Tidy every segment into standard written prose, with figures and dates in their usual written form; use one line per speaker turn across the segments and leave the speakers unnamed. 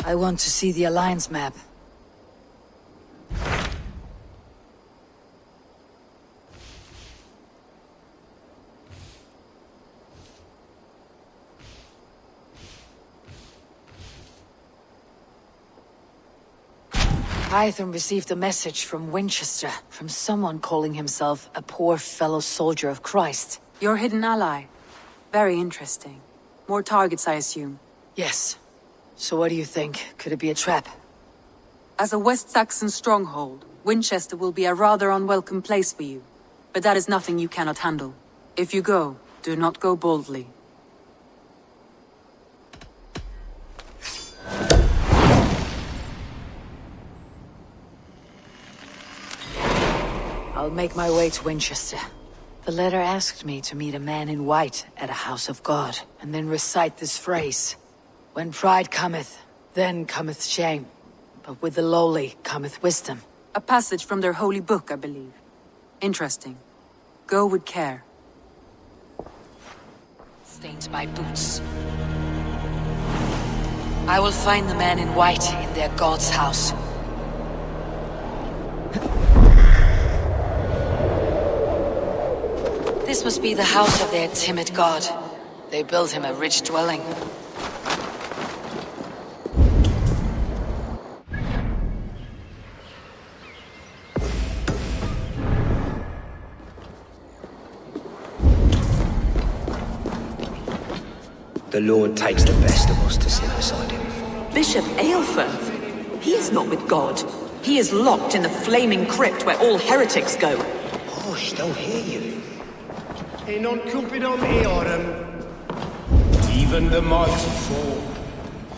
I want to see the Alliance map. Hytham received a message from Winchester, from someone calling himself a poor fellow soldier of Christ.
Your hidden ally. Very interesting. More targets, I assume.
Yes. So what do you think? Could it be a trap?
As a West Saxon stronghold, Winchester will be a rather unwelcome place for you. But that is nothing you cannot handle. If you go, do not go boldly.
I'll make my way to Winchester. The letter asked me to meet a man in white at a house of God, and then recite this phrase. When pride cometh, then cometh shame. But with the lowly cometh wisdom.
A passage from their holy book, I believe. Interesting. Go with care.
Stains my boots. I will find the man in white in their God's house. This must be the house of their timid god. They built him a rich dwelling.
The Lord takes the best of us to sit beside him.
Bishop Aelfirth? He is not with God. He is locked in the flaming crypt where all heretics go.
Hush, they'll hear you.
Non cupidum eorum. Even the mighty fall,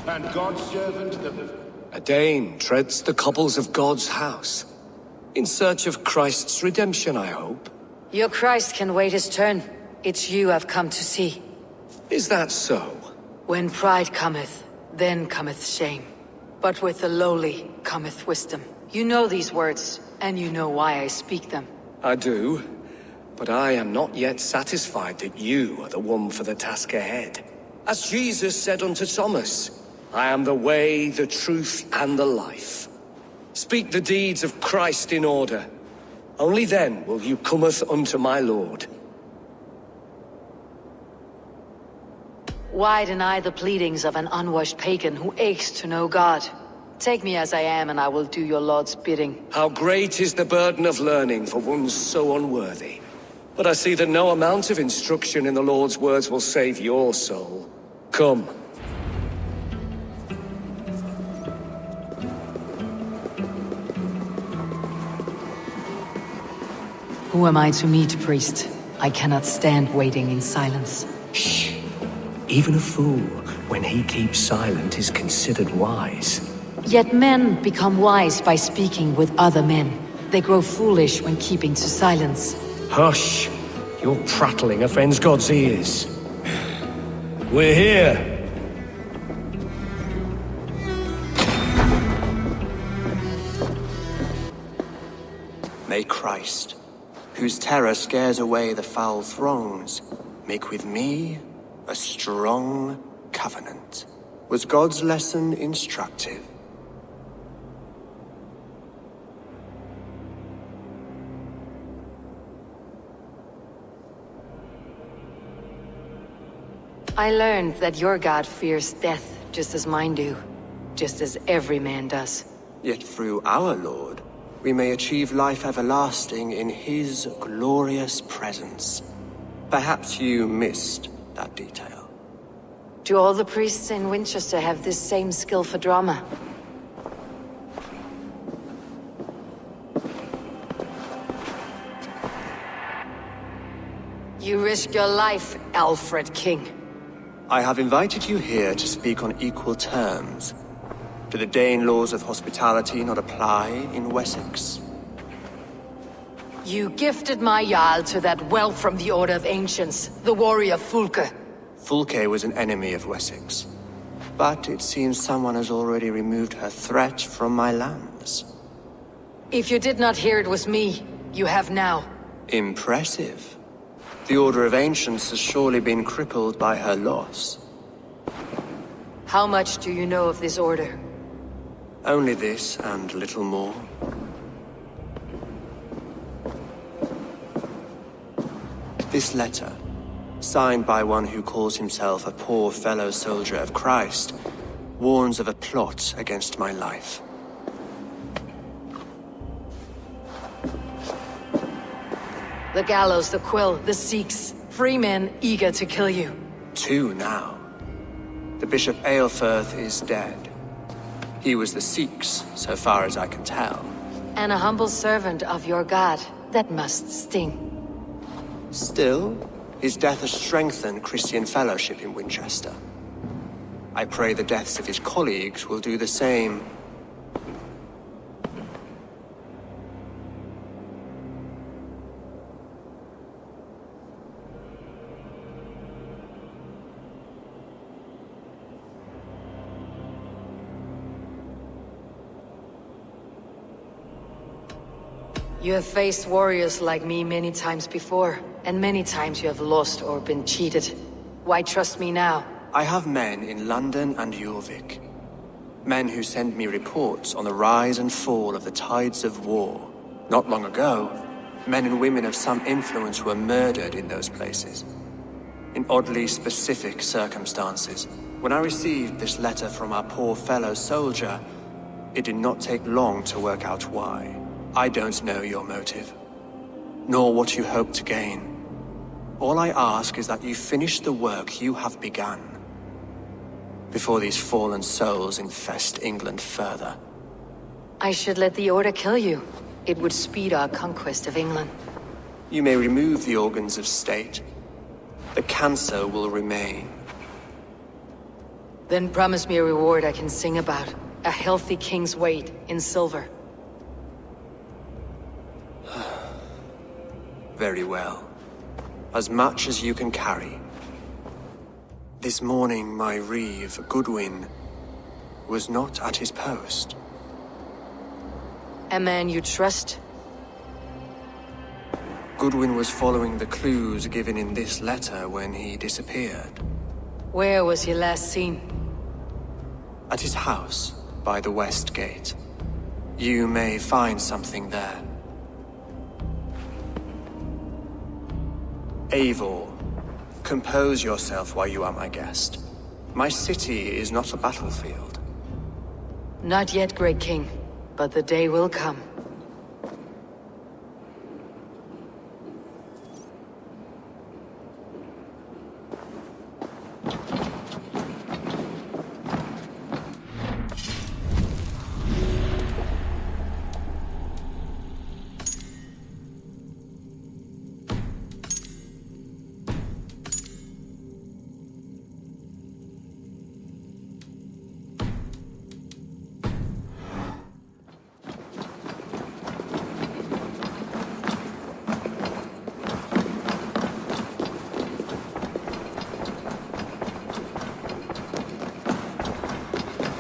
and God's servant the...
A Dane treads the cobbles of God's house. In search of Christ's redemption, I hope.
Your Christ can wait his turn. It's you I've come to see.
Is that so?
When pride cometh, then cometh shame. But with the lowly cometh wisdom. You know these words, and you know why I speak them.
I do. But I am not yet satisfied that you are the one for the task ahead. As Jesus said unto Thomas, I am the way, the truth, and the life. Speak the deeds of Christ in order. Only then will you cometh unto my Lord.
Why deny the pleadings of an unwashed pagan who aches to know God? Take me as I am, and I will do your Lord's bidding.
How great is the burden of learning for one so unworthy. But I see that no amount of instruction in the Lord's words will save your soul. Come.
Who am I to meet, priest? I cannot stand waiting in silence.
Shh. Even a fool, when he keeps silent, is considered wise.
Yet men become wise by speaking with other men. They grow foolish when keeping to silence.
Hush! Your prattling offends God's ears. We're here!
May Christ, whose terror scares away the foul throngs, make with me a strong covenant. Was God's lesson instructive?
I learned that your God fears death just as mine do. Just as every man does.
Yet through our Lord, we may achieve life everlasting in his glorious presence. Perhaps you missed that detail.
Do all the priests in Winchester have this same skill for drama? You risk your life, Alfred King.
I have invited you here to speak on equal terms. Do the Dane laws of hospitality not apply in Wessex?
You gifted my Jarl to that whelp from the Order of Ancients, the warrior Fulke.
Fulke was an enemy of Wessex. But it seems someone has already removed her threat from my lands.
If you did not hear it was me, you have now.
Impressive. The Order of Ancients has surely been crippled by her loss.
How much do you know of this order?
Only this and little more. This letter, signed by one who calls himself a poor fellow soldier of Christ, warns of a plot against my life.
The gallows, the quill, the Sikhs. Free men eager to kill you.
2 now. The Bishop Aelfirth is dead. He was the Sikhs, so far as I can tell.
And a humble servant of your god. That must sting.
Still, his death has strengthened Christian fellowship in Winchester. I pray the deaths of his colleagues will do the same.
You have faced warriors like me many times before, and many times you have lost or been cheated. Why trust me now?
I have men in London and Jorvik. Men who send me reports on the rise and fall of the tides of war. Not long ago, men and women of some influence were murdered in those places. In oddly specific circumstances. When I received this letter from our poor fellow soldier, it did not take long to work out why. I don't know your motive, nor what you hope to gain. All I ask is that you finish the work you have begun, before these fallen souls infest England further.
I should let the Order kill you. It would speed our conquest of England.
You may remove the organs of state. The cancer will remain.
Then promise me a reward I can sing about. A healthy king's weight in silver.
Very well. As much as you can carry. This morning, my Reeve, Goodwin, was not at his post.
A man you trust?
Goodwin was following the clues given in this letter when he disappeared.
Where was he last seen?
At his house, by the West Gate. You may find something there. Eivor, compose yourself while you are my guest. My city is not a battlefield.
Not yet, great king, but the day will come.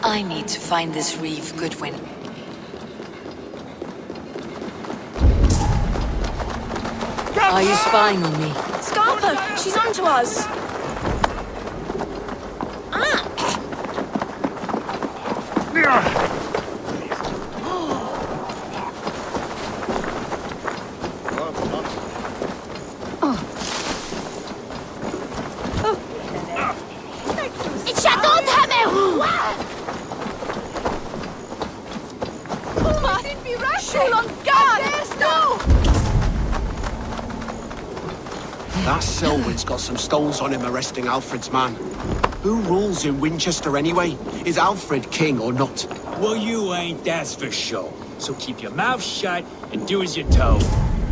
I need to find this Reeve, Goodwin. Are you spying on me?
Scarpa! She's onto us!
That Selwyn's got some stones on him arresting Alfred's man. Who rules in Winchester anyway? Is Alfred king or not?
Well, you ain't, that's for sure. So keep your mouth shut and do as you're told.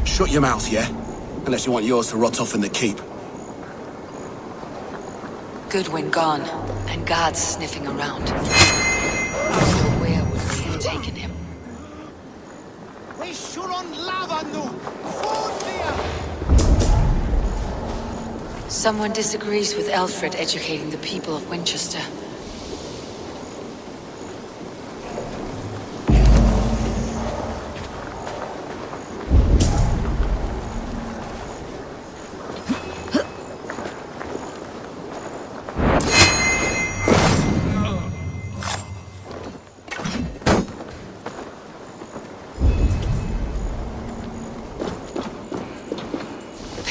Shut your mouth, yeah? Unless you want yours to rot off in the keep.
Goodwin gone, and guards sniffing around. So where would we have taken him? Someone disagrees with Alfred educating the people of Winchester.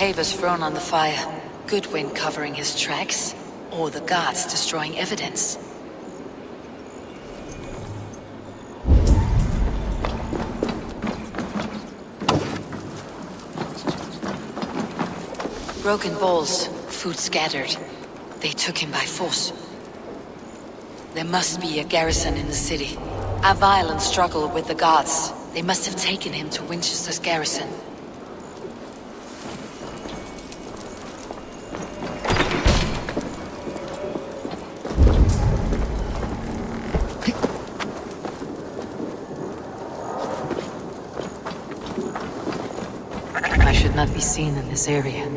Tabors thrown on the fire, Goodwin covering his tracks, or the guards destroying evidence. Broken bowls, food scattered. They took him by force. There must be a garrison in the city. A violent struggle with the guards. They must have taken him to Winchester's garrison. I should not be seen in this area.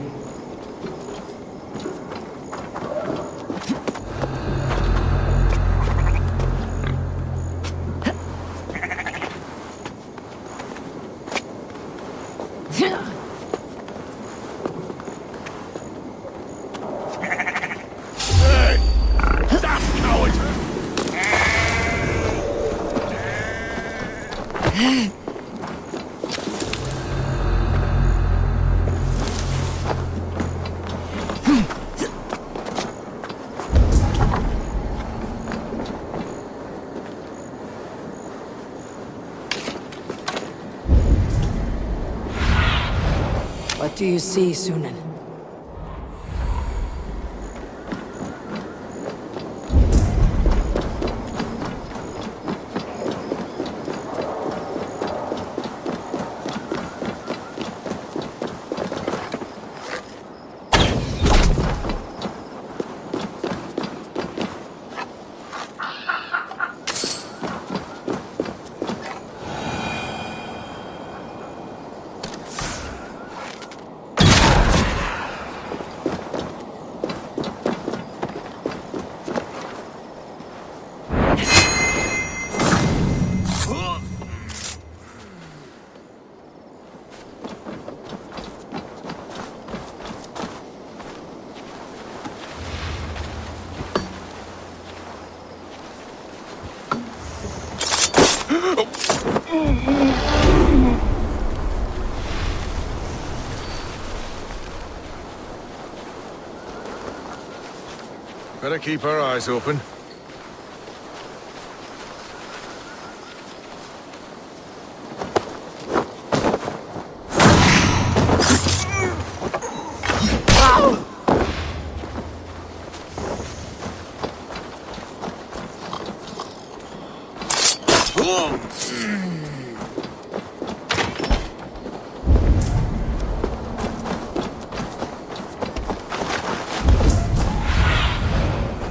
What do you see, Sunan?
Better keep our eyes open.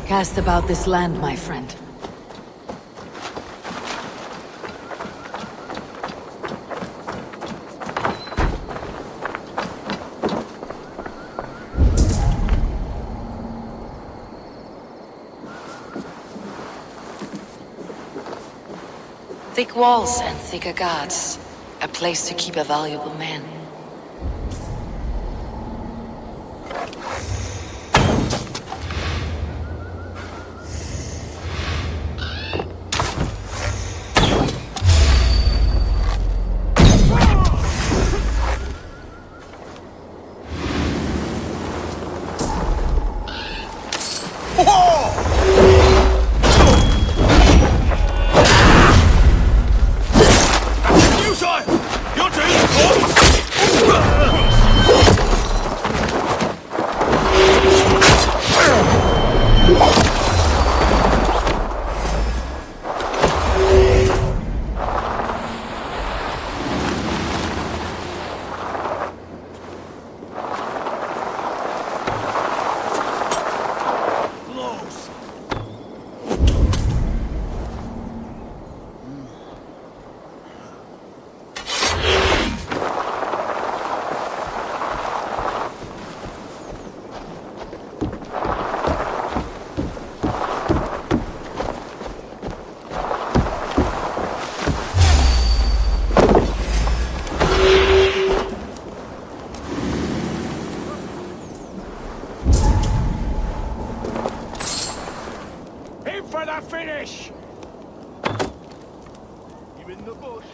Cast about this land, my friend. Thick walls and thicker guards. A place to keep a valuable man.
For the finish! You in the bush?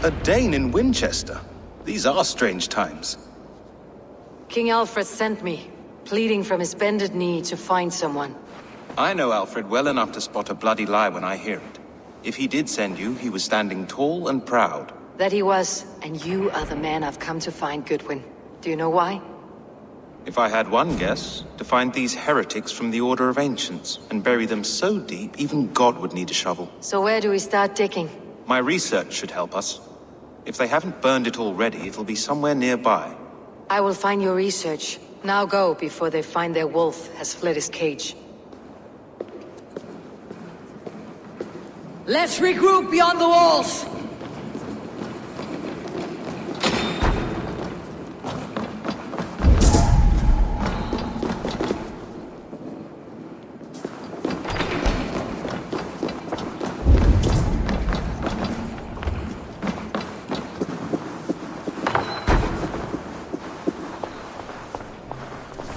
A Dane in Winchester? These are strange times.
King Alfred sent me, pleading from his bended knee to find someone.
I know Alfred well enough to spot a bloody lie when I hear it. If he did send you, he was standing tall and proud.
That he was, and you are the man I've come to find, Goodwin. Do you know why?
If I had one guess, to find these heretics from the Order of Ancients, and bury them so deep, even God would need a shovel.
So where do we start digging?
My research should help us. If they haven't burned it already, it'll be somewhere nearby.
I will find your research. Now go, before they find their wolf has fled his cage. Let's regroup beyond the walls!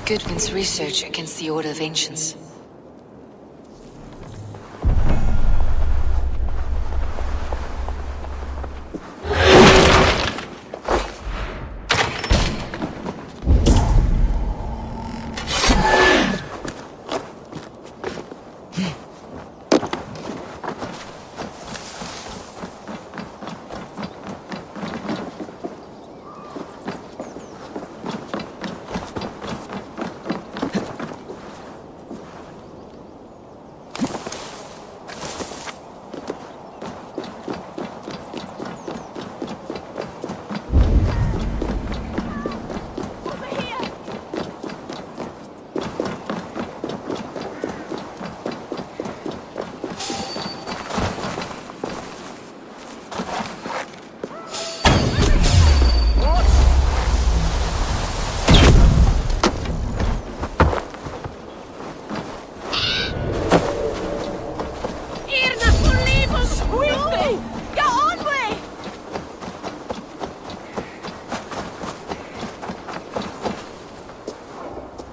Goodwin's research against the Order of Ancients.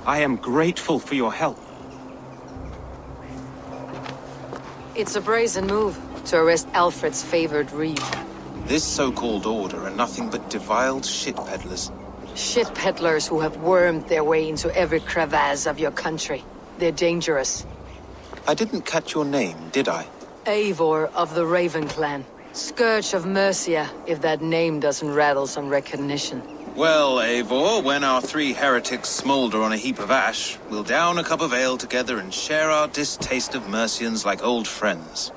I am grateful for your help.
It's a brazen move to arrest Alfred's favored Reeve.
This so-called order are nothing but deviled shit peddlers.
Shit peddlers who have wormed their way into every crevasse of your country. They're dangerous.
I didn't catch your name, did I?
Eivor of the Raven Clan. Scourge of Mercia, if that name doesn't rattle some recognition.
Well, Eivor, when our three heretics smolder on a heap of ash, we'll down a cup of ale together and share our distaste of Mercians like old friends.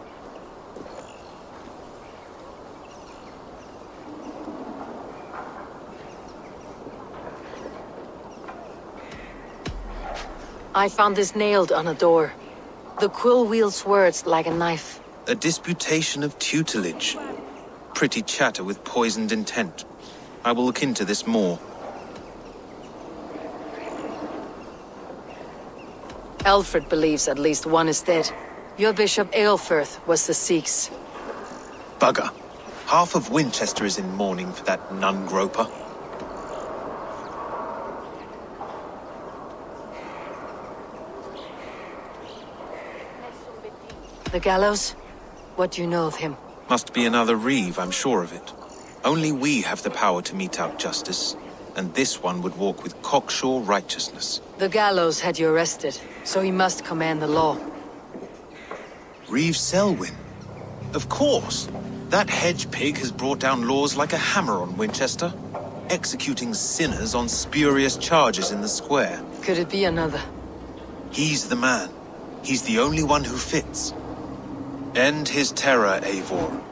I found this nailed on a door. The quill wields words like a knife.
A disputation of tutelage. Pretty chatter with poisoned intent. I will look into this more.
Alfred believes at least one is dead. Your Bishop Aelfirth was the Sikhs.
Bugger. Half of Winchester is in mourning for that nun-groper.
The gallows? What do you know of him?
Must be another Reeve, I'm sure of it. Only we have the power to mete out justice, and this one would walk with cocksure righteousness.
The gallows had you arrested, so he must command the law.
Reeve Selwyn? Of course! That hedge pig has brought down laws like a hammer on Winchester, executing sinners on spurious charges in the square.
Could it be another?
He's the man. He's the only one who fits. End his terror, Eivor.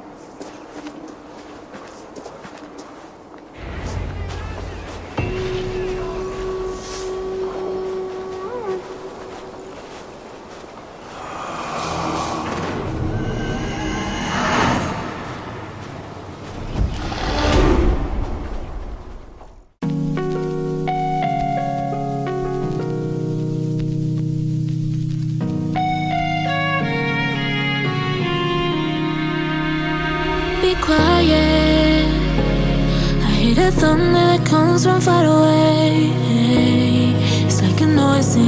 Quiet. I hear the thunder that comes from far away. It's like a noise in